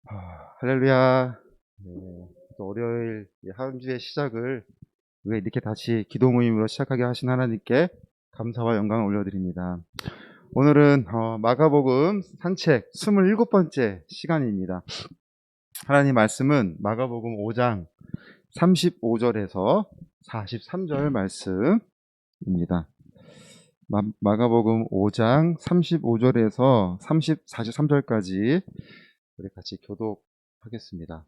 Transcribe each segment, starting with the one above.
할렐루야. 네, 또 월요일 한 주의 시작을 우리가 이렇게 다시 기도 모임으로 시작하게 하신 하나님께 감사와 영광을 올려드립니다. 오늘은 마가복음 산책 27번째 시간입니다. 하나님 말씀은 마가복음 5장 35절에서 43절 말씀입니다. 마가복음 5장 35절에서 43절까지 우리 같이 교독하겠습니다.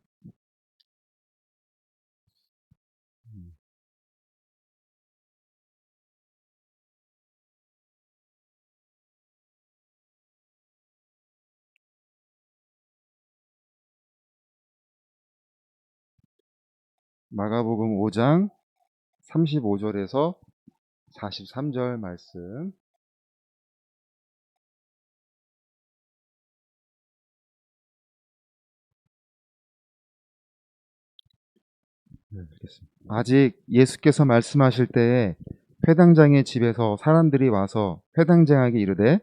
마가복음 5장 35절에서 43절 말씀. 읽겠습니다. 아직 예수께서 말씀하실 때에 회당장의 집에서 사람들이 와서 회당장에게 이르되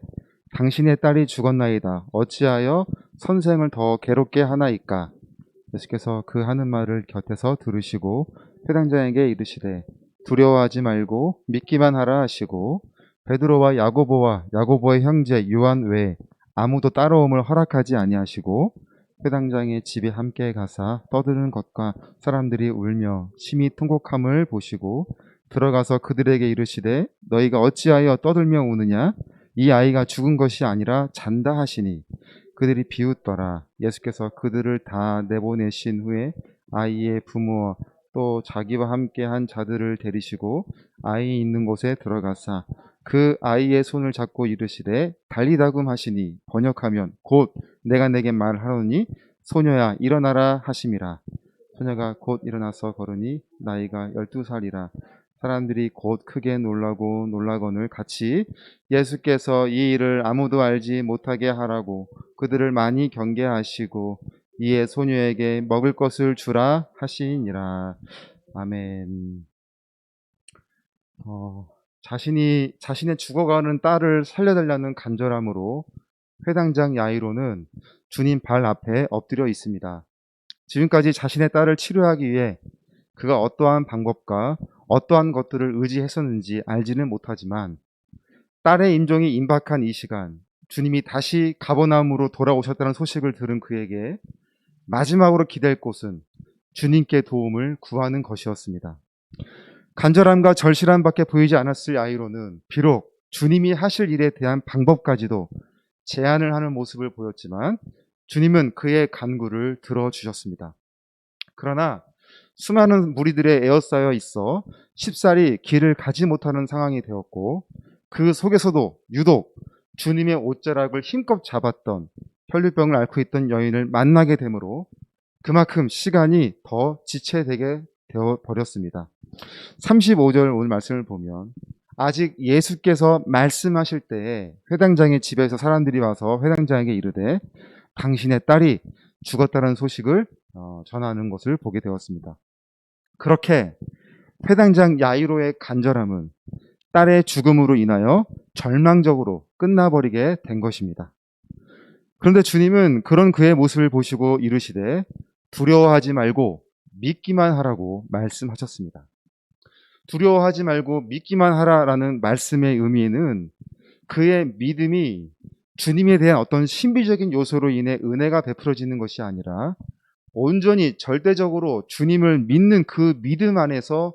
당신의 딸이 죽었나이다. 어찌하여 선생을 더 괴롭게 하나이까? 예수께서 그 하는 말을 곁에서 들으시고 회당장에게 이르시되 두려워하지 말고 믿기만 하라 하시고 베드로와 야고보와 야고보의 형제 요한 외에 아무도 따라옴을 허락하지 아니하시고 회당장의 집에 함께 가사 떠드는 것과 사람들이 울며 심히 통곡함을 보시고 들어가서 그들에게 이르시되 너희가 어찌하여 떠들며 우느냐? 이 아이가 죽은 것이 아니라 잔다 하시니 그들이 비웃더라. 예수께서 그들을 다 내보내신 후에 아이의 부모와 또 자기와 함께 한 자들을 데리시고 아이 있는 곳에 들어가사 그 아이의 손을 잡고 이르시되 달리다금 하시니 번역하면 곧 내가 내게 말하노니 소녀야 일어나라 하심이라. 소녀가 곧 일어나서 걸으니 나이가 12살이라. 사람들이 곧 크게 놀라거늘 같이 예수께서 이 일을 아무도 알지 못하게 하라고 그들을 많이 경계하시고 이에 소녀에게 먹을 것을 주라 하시니라. 아멘. 자신의 죽어가는 딸을 살려달라는 간절함으로 회당장 야이로는 주님 발 앞에 엎드려 있습니다. 지금까지 자신의 딸을 치료하기 위해 그가 어떠한 방법과 어떠한 것들을 의지했었는지 알지는 못하지만 딸의 임종이 임박한 이 시간 주님이 다시 가버나움으로 돌아오셨다는 소식을 들은 그에게 마지막으로 기댈 곳은 주님께 도움을 구하는 것이었습니다. 간절함과 절실함밖에 보이지 않았을 야이로는 비록 주님이 하실 일에 대한 방법까지도 제안을 하는 모습을 보였지만 주님은 그의 간구를 들어주셨습니다. 그러나 수많은 무리들의 에어싸여 있어 쉽사리 길을 가지 못하는 상황이 되었고 그 속에서도 유독 주님의 옷자락을 힘껏 잡았던 혈류병을 앓고 있던 여인을 만나게 되므로 그만큼 시간이 더 지체되게 되어 버렸습니다. 35절 오늘 말씀을 보면 아직 예수께서 말씀하실 때에 회당장의 집에서 사람들이 와서 회당장에게 이르되 당신의 딸이 죽었다는 소식을 전하는 것을 보게 되었습니다. 그렇게 회당장 야이로의 간절함은 딸의 죽음으로 인하여 절망적으로 끝나버리게 된 것입니다. 그런데 주님은 그런 그의 모습을 보시고 이르시되 두려워하지 말고 믿기만 하라고 말씀하셨습니다. 두려워하지 말고 믿기만 하라라는 말씀의 의미는 그의 믿음이 주님에 대한 어떤 신비적인 요소로 인해 은혜가 베풀어지는 것이 아니라 온전히 절대적으로 주님을 믿는 그 믿음 안에서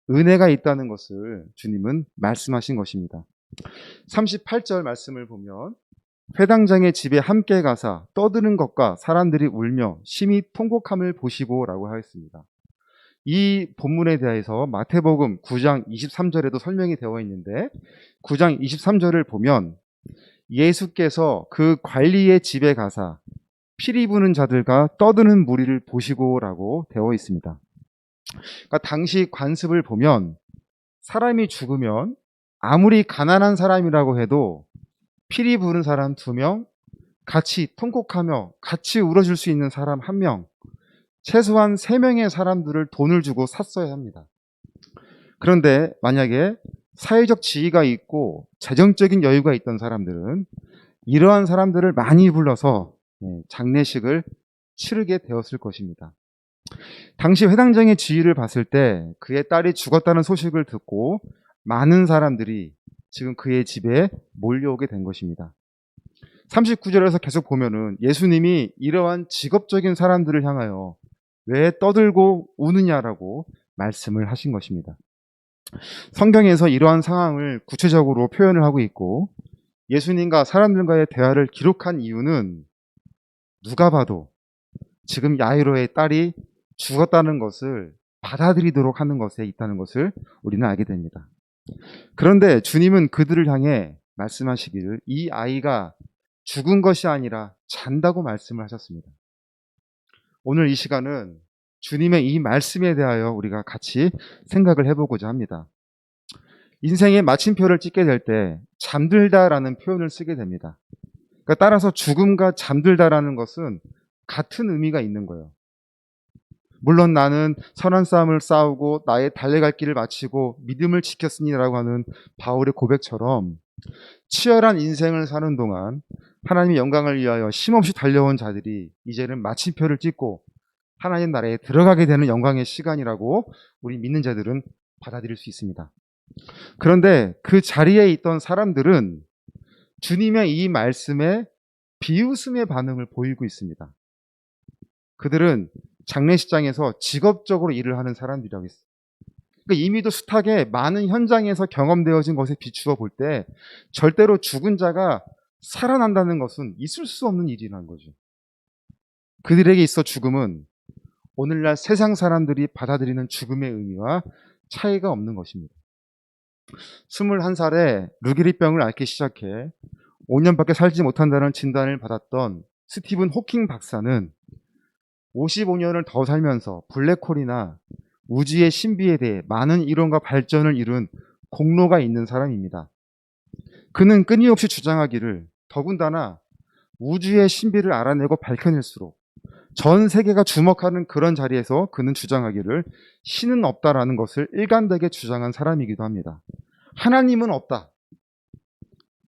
은혜가 있다는 것을 주님은 말씀하신 것입니다. 38절 말씀을 보면 회당장의 집에 함께 가사 떠드는 것과 사람들이 울며 심히 통곡함을 보시고 라고 하였습니다. 이 본문에 대해서 마태복음 9장 23절에도 설명이 되어 있는데 9장 23절을 보면 예수께서 그 관리의 집에 가사 피리 부는 자들과 떠드는 무리를 보시고라고 되어 있습니다. 그러니까 당시 관습을 보면 사람이 죽으면 아무리 가난한 사람이라고 해도 피리 부는 사람 2명, 같이 통곡하며 같이 울어줄 수 있는 사람 1명, 최소한 3명의 사람들을 돈을 주고 샀어야 합니다. 그런데 만약에 사회적 지위가 있고 재정적인 여유가 있던 사람들은 이러한 사람들을 많이 불러서 장례식을 치르게 되었을 것입니다. 당시 회당장의 지위를 봤을 때 그의 딸이 죽었다는 소식을 듣고 많은 사람들이 지금 그의 집에 몰려오게 된 것입니다. 39절에서 계속 보면은 예수님이 이러한 직업적인 사람들을 향하여 왜 떠들고 우느냐라고 말씀을 하신 것입니다. 성경에서 이러한 상황을 구체적으로 표현을 하고 있고 예수님과 사람들과의 대화를 기록한 이유는 누가 봐도 지금 야이로의 딸이 죽었다는 것을 받아들이도록 하는 것에 있다는 것을 우리는 알게 됩니다. 그런데 주님은 그들을 향해 말씀하시기를 이 아이가 죽은 것이 아니라 잔다고 말씀을 하셨습니다. 오늘 이 시간은 주님의 이 말씀에 대하여 우리가 같이 생각을 해보고자 합니다. 인생의 마침표를 찍게 될 때 잠들다라는 표현을 쓰게 됩니다. 그러니까 따라서 죽음과 잠들다라는 것은 같은 의미가 있는 거예요. 물론 나는 선한 싸움을 싸우고 나의 달려갈 길을 마치고 믿음을 지켰으니라고 하는 바울의 고백처럼 치열한 인생을 사는 동안 하나님의 영광을 위하여 쉼없이 달려온 자들이 이제는 마침표를 찍고 하나님 나라에 들어가게 되는 영광의 시간이라고 우리 믿는 자들은 받아들일 수 있습니다. 그런데 그 자리에 있던 사람들은 주님의 이 말씀에 비웃음의 반응을 보이고 있습니다. 그들은 장례식장에서 직업적으로 일을 하는 사람들이라고 했어요. 그러니까 이미도 숱하게 많은 현장에서 경험되어진 것에 비추어 볼 때 절대로 죽은 자가 살아난다는 것은 있을 수 없는 일이라는 거죠. 그들에게 있어 죽음은 오늘날 세상 사람들이 받아들이는 죽음의 의미와 차이가 없는 것입니다. 21살에 루게리병을 앓기 시작해 5년밖에 살지 못한다는 진단을 받았던 스티븐 호킹 박사는 55년을 더 살면서 블랙홀이나 우주의 신비에 대해 많은 이론과 발전을 이룬 공로가 있는 사람입니다. 그는 끊임없이 주장하기를 더군다나 우주의 신비를 알아내고 밝혀낼수록 전 세계가 주목하는 그런 자리에서 그는 주장하기를 신은 없다라는 것을 일관되게 주장한 사람이기도 합니다. 하나님은 없다.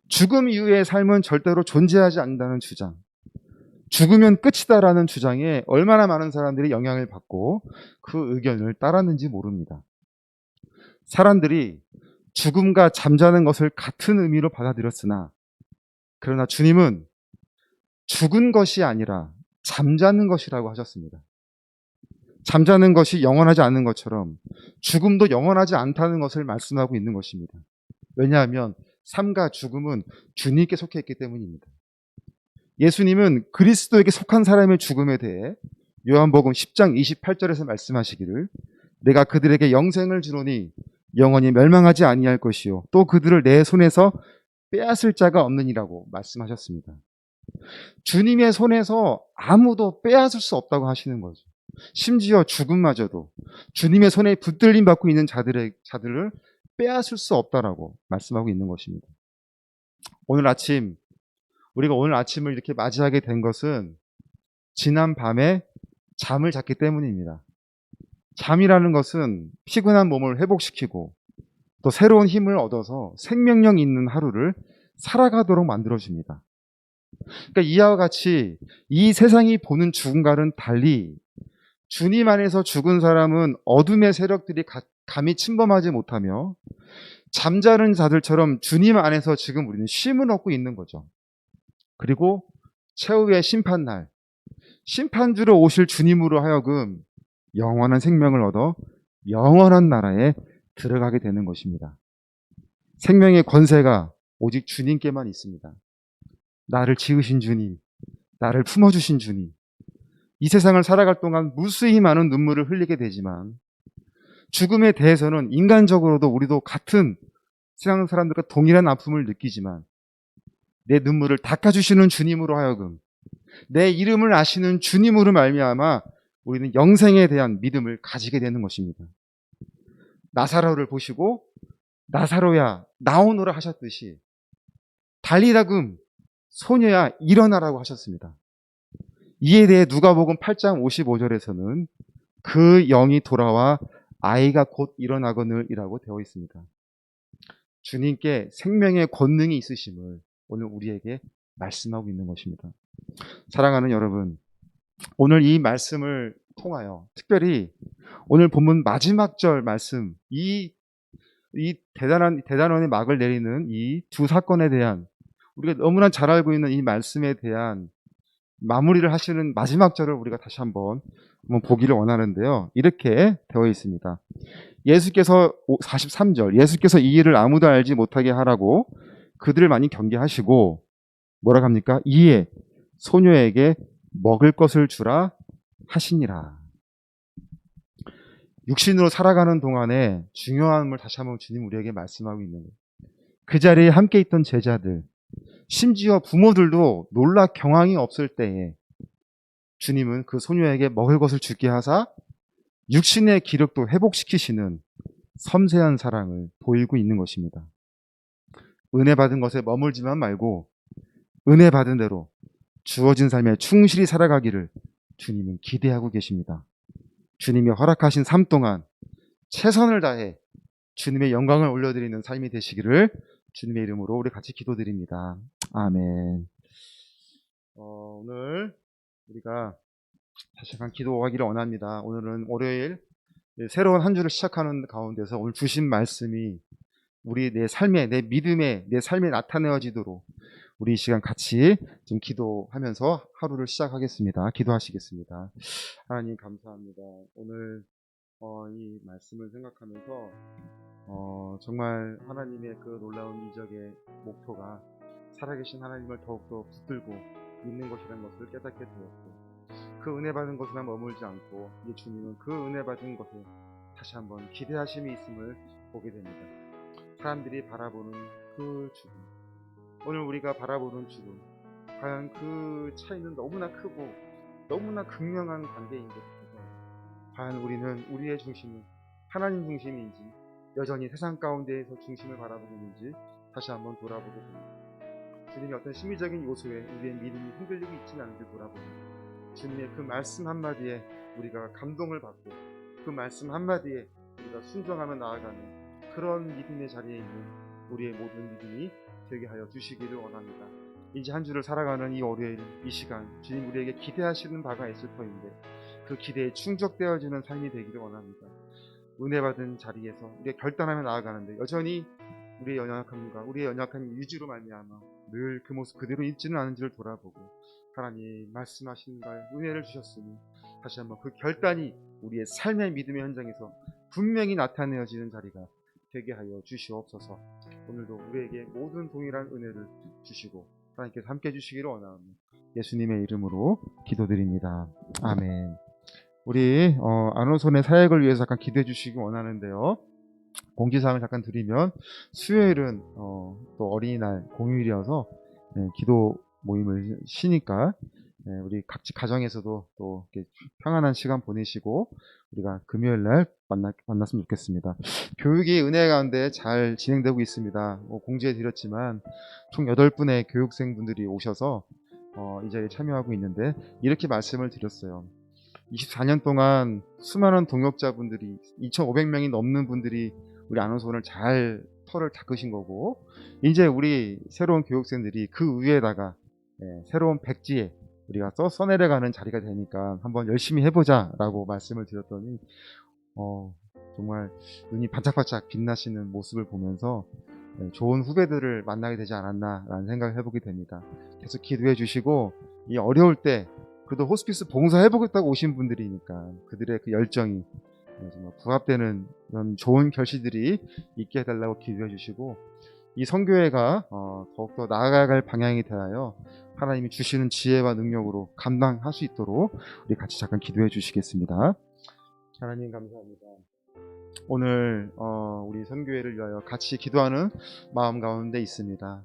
죽음 이후의 삶은 절대로 존재하지 않는다는 주장. 죽으면 끝이다라는 주장에 얼마나 많은 사람들이 영향을 받고 그 의견을 따랐는지 모릅니다. 사람들이 죽음과 잠자는 것을 같은 의미로 받아들였으나 그러나 주님은 죽은 것이 아니라 잠자는 것이라고 하셨습니다. 잠자는 것이 영원하지 않는 것처럼 죽음도 영원하지 않다는 것을 말씀하고 있는 것입니다. 왜냐하면 삶과 죽음은 주님께 속해 있기 때문입니다. 예수님은 그리스도에게 속한 사람의 죽음에 대해 요한복음 10장 28절에서 말씀하시기를 내가 그들에게 영생을 주노니 영원히 멸망하지 아니할 것이요 또 그들을 내 손에서 빼앗을 자가 없느니라고 말씀하셨습니다. 주님의 손에서 아무도 빼앗을 수 없다고 하시는 거죠. 심지어 죽음마저도 주님의 손에 붙들림 받고 있는 자들을 빼앗을 수 없다라고 말씀하고 있는 것입니다. 우리가 오늘 아침을 이렇게 맞이하게 된 것은 지난 밤에 잠을 잤기 때문입니다. 잠이라는 것은 피곤한 몸을 회복시키고 또 새로운 힘을 얻어서 생명력 있는 하루를 살아가도록 만들어줍니다. 그러니까 이와 같이 이 세상이 보는 죽음과는 달리 주님 안에서 죽은 사람은 어둠의 세력들이 감히 침범하지 못하며 잠자는 자들처럼 주님 안에서 지금 우리는 쉼을 얻고 있는 거죠. 그리고 최후의 심판날, 심판주로 오실 주님으로 하여금 영원한 생명을 얻어 영원한 나라에 들어가게 되는 것입니다. 생명의 권세가 오직 주님께만 있습니다. 나를 지으신 주님, 나를 품어주신 주님, 이 세상을 살아갈 동안 무수히 많은 눈물을 흘리게 되지만 죽음에 대해서는 인간적으로도 우리도 같은 세상 사람들과 동일한 아픔을 느끼지만 내 눈물을 닦아주시는 주님으로 하여금 내 이름을 아시는 주님으로 말미암아 우리는 영생에 대한 믿음을 가지게 되는 것입니다. 나사로를 보시고 나사로야 나오너라 하셨듯이 달리다금 소녀야 일어나라고 하셨습니다. 이에 대해 누가복음 8장 55절에서는 그 영이 돌아와 아이가 곧 일어나거늘이라고 되어 있습니다. 주님께 생명의 권능이 있으심을 오늘 우리에게 말씀하고 있는 것입니다. 사랑하는 여러분, 오늘 이 말씀을 통하여 특별히 오늘 본문 마지막 절 말씀, 이 대단원의 막을 내리는 이 두 사건에 대한 우리가 너무나 잘 알고 있는 이 말씀에 대한 마무리를 하시는 마지막 절을 우리가 다시 한번 보기를 원하는데요. 이렇게 되어 있습니다. 예수께서 43절 예수께서 이 일을 아무도 알지 못하게 하라고 그들을 많이 경계하시고 뭐라 합니까? 이에 소녀에게 먹을 것을 주라 하시니라. 육신으로 살아가는 동안에 중요함을 다시 한번 주님 우리에게 말씀하고 있는 거예요. 그 자리에 함께 있던 제자들, 심지어 부모들도 놀라 경황이 없을 때에 주님은 그 소녀에게 먹을 것을 주게 하사 육신의 기력도 회복시키시는 섬세한 사랑을 보이고 있는 것입니다. 은혜 받은 것에 머물지만 말고 은혜 받은 대로 주어진 삶에 충실히 살아가기를 주님은 기대하고 계십니다. 주님이 허락하신 삶 동안 최선을 다해 주님의 영광을 올려드리는 삶이 되시기를 주님의 이름으로 우리 같이 기도드립니다. 아멘. 오늘 우리가 다시 한번 기도하기를 원합니다. 오늘은 월요일 새로운 한 주를 시작하는 가운데서 오늘 주신 말씀이 우리 내 삶에, 내 믿음에, 내 삶에 나타내어지도록 우리 이 시간 같이 좀 기도하면서 하루를 시작하겠습니다. 기도하시겠습니다. 하나님 감사합니다. 오늘 이 말씀을 생각하면서 정말 하나님의 그 놀라운 이적의 목표가 살아계신 하나님을 더욱더 붙들고 믿는 것이라는 것을 깨닫게 되었고 그 은혜 받은 것에만 머물지 않고 이제 주님은 그 은혜 받은 것에 다시 한번 기대하심이 있음을 보게 됩니다. 사람들이 바라보는 그 죽음, 오늘 우리가 바라보는 죽음, 과연 그 차이는 너무나 크고 너무나 극명한 관계인 것 같아서 과연 우리는 우리의 중심은 하나님 중심인지 여전히 세상 가운데에서 중심을 바라보고 있는지 다시 한번 돌아보게 됩니다. 주님의 어떤 심리적인 요소에 우리의 믿음이 흔들리고 있지는 않은지 돌아보고 주님의 그 말씀 한마디에 우리가 감동을 받고 그 말씀 한마디에 우리가 순종하며 나아가는 그런 믿음의 자리에 있는 우리의 모든 믿음이 되게 하여 주시기를 원합니다. 이제 한 주를 살아가는 이 월요일 이 시간 주님 우리에게 기대하시는 바가 있을 터인데 그 기대에 충족되어지는 삶이 되기를 원합니다. 은혜 받은 자리에서 우리가 결단하며 나아가는데 여전히 우리의 연약함과 우리의 연약함이 유지로 말미암아 늘 그 모습 그대로 있지는 않은지를 돌아보고 하나님 말씀하신 날 은혜를 주셨으니 다시 한번 그 결단이 우리의 삶의 믿음의 현장에서 분명히 나타내어지는 자리가 되게 하여 주시옵소서. 오늘도 우리에게 모든 동일한 은혜를 주시고 하나님께서 함께 해주시기를 원하오며 예수님의 이름으로 기도드립니다. 아멘. 우리 안호선의 사역을 위해서 잠깐 기도해 주시기 원하는데요. 공지사항을 잠깐 드리면 수요일은 또 어린이날 공휴일이어서 기도 모임을 쉬니까 우리 각지 가정에서도 또 이렇게 평안한 시간 보내시고 우리가 금요일날 만났으면 좋겠습니다. 교육이 은혜 가운데 잘 진행되고 있습니다. 공지해 드렸지만 총 8분의 교육생분들이 오셔서 이 자리에 참여하고 있는데 이렇게 말씀을 드렸어요. 24년 동안 수많은 동역자분들이 2,500명이 넘는 분들이 우리 아나운서를 잘 털을 닦으신 거고 이제 우리 새로운 교육생들이 그 위에다가 새로운 백지에 우리가 써내려가는 자리가 되니까 한번 열심히 해보자 라고 말씀을 드렸더니 정말 눈이 반짝반짝 빛나시는 모습을 보면서 좋은 후배들을 만나게 되지 않았나 라는 생각을 해보게 됩니다. 계속 기도해 주시고 이 어려울 때 그래도 호스피스 봉사해보겠다고 오신 분들이니까 그들의 그 열정이 정말 부합되는 그런 좋은 결실들이 있게 해달라고 기도해 주시고 이 선교회가 더욱더 나아갈 방향이 되하여 하나님이 주시는 지혜와 능력으로 감당할 수 있도록 우리 같이 잠깐 기도해 주시겠습니다. 하나님 감사합니다. 오늘 우리 선교회를 위하여 같이 기도하는 마음 가운데 있습니다.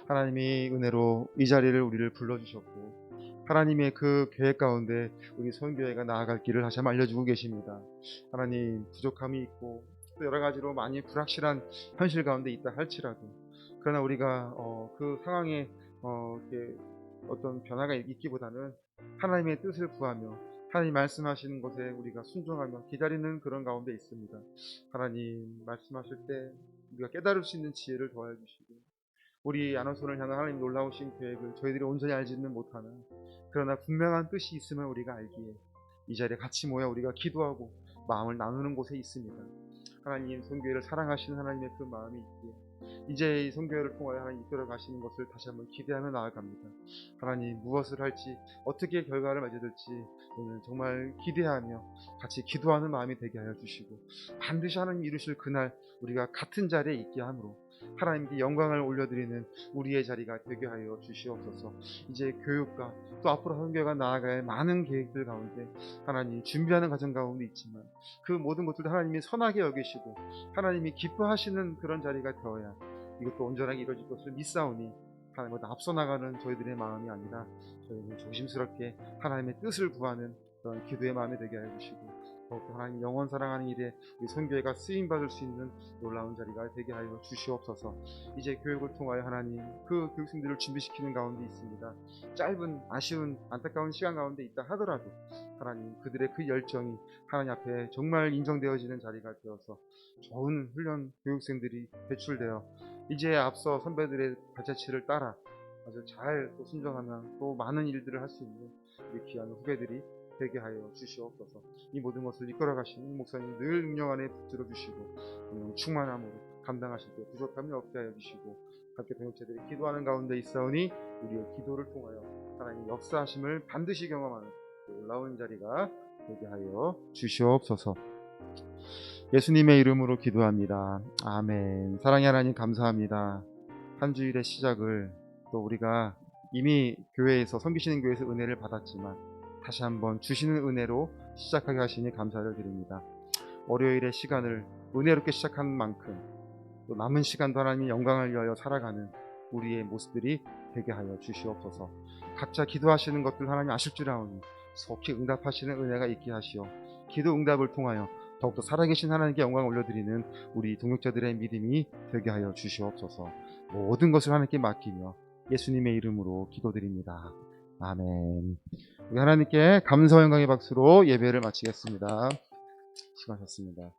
하나님이 은혜로 이 자리를 우리를 불러주셨고 하나님의 그 계획 가운데 우리 선교회가 나아갈 길을 다시 한번 알려주고 계십니다. 하나님 부족함이 있고 또 여러 가지로 많이 불확실한 현실 가운데 있다 할지라도 그러나 우리가 그 상황에 이렇게 어떤 변화가 있기보다는 하나님의 뜻을 구하며 하나님 말씀하시는 것에 우리가 순종하며 기다리는 그런 가운데 있습니다. 하나님 말씀하실 때 우리가 깨달을 수 있는 지혜를 더해 주시고 우리 아나손을 향한 하나님 놀라우신 계획을 저희들이 온전히 알지는 못하는, 그러나 분명한 뜻이 있음을 우리가 알기에 이 자리에 같이 모여 우리가 기도하고 마음을 나누는 곳에 있습니다. 하나님, 선교회를 사랑하시는 하나님의 그 마음이 있기에 이제 이 선교회를 통하여 하나님 이끌어 가시는 것을 다시 한번 기대하며 나아갑니다. 하나님, 무엇을 할지 어떻게 결과를 맺어들지 오늘 정말 기대하며 같이 기도하는 마음이 되게 하여 주시고, 반드시 하나님 이루실 그날 우리가 같은 자리에 있게 함으로 하나님께 영광을 올려드리는 우리의 자리가 되게 하여 주시옵소서. 이제 교육과 또 앞으로 선교회가 나아갈 많은 계획들 가운데 하나님 준비하는 과정 가운데 있지만 그 모든 것들도 하나님이 선하게 여기시고 하나님이 기뻐하시는 그런 자리가 되어야 이것도 온전하게 이루어질 것을 믿사오니, 하나님보다 앞서 나가는 저희들의 마음이 아니라 저희는 조심스럽게 하나님의 뜻을 구하는 그런 기도의 마음이 되게 하여 주시고, 더욱더 하나님 영원 사랑하는 일에 우리 선교회가 쓰임받을 수 있는 놀라운 자리가 되게 하여 주시옵소서. 이제 교육을 통하여 하나님 그 교육생들을 준비시키는 가운데 있습니다. 짧은 아쉬운 안타까운 시간 가운데 있다 하더라도 하나님 그들의 그 열정이 하나님 앞에 정말 인정되어지는 자리가 되어서 좋은 훈련 교육생들이 배출되어 이제 앞서 선배들의 발자취를 따라 아주 잘 또 순종하며 또 많은 일들을 할 수 있는 우리 귀한 후배들이 되게 하여 주시옵소서. 이 모든 것을 이끌어 가시는 목사님 늘 능력 안에 붙들어 주시고 충만함으로 감당하실 때 부족함이 없게 하여 주시고, 함께 동역자들이 기도하는 가운데 있사오니 우리의 기도를 통하여 하나님의 역사하심을 반드시 경험하는 놀라운 자리가 되게 하여 주시옵소서. 예수님의 이름으로 기도합니다. 아멘. 사랑의 하나님, 감사합니다. 한 주일의 시작을 또 우리가 이미 교회에서, 섬기시는 교회에서 은혜를 받았지만 다시 한번 주시는 은혜로 시작하게 하시니 감사를 드립니다. 월요일의 시간을 은혜롭게 시작한 만큼 또 남은 시간도 하나님의 영광을 위하여 살아가는 우리의 모습들이 되게 하여 주시옵소서. 각자 기도하시는 것들 하나님 아실 줄 아오니 속히 응답하시는 은혜가 있게 하시어 기도 응답을 통하여 더욱더 살아계신 하나님께 영광을 올려드리는 우리 동역자들의 믿음이 되게 하여 주시옵소서. 모든 것을 하나님께 맡기며 예수님의 이름으로 기도드립니다. 아멘. 우리 하나님께 감사와 영광의 박수로 예배를 마치겠습니다. 수고하셨습니다.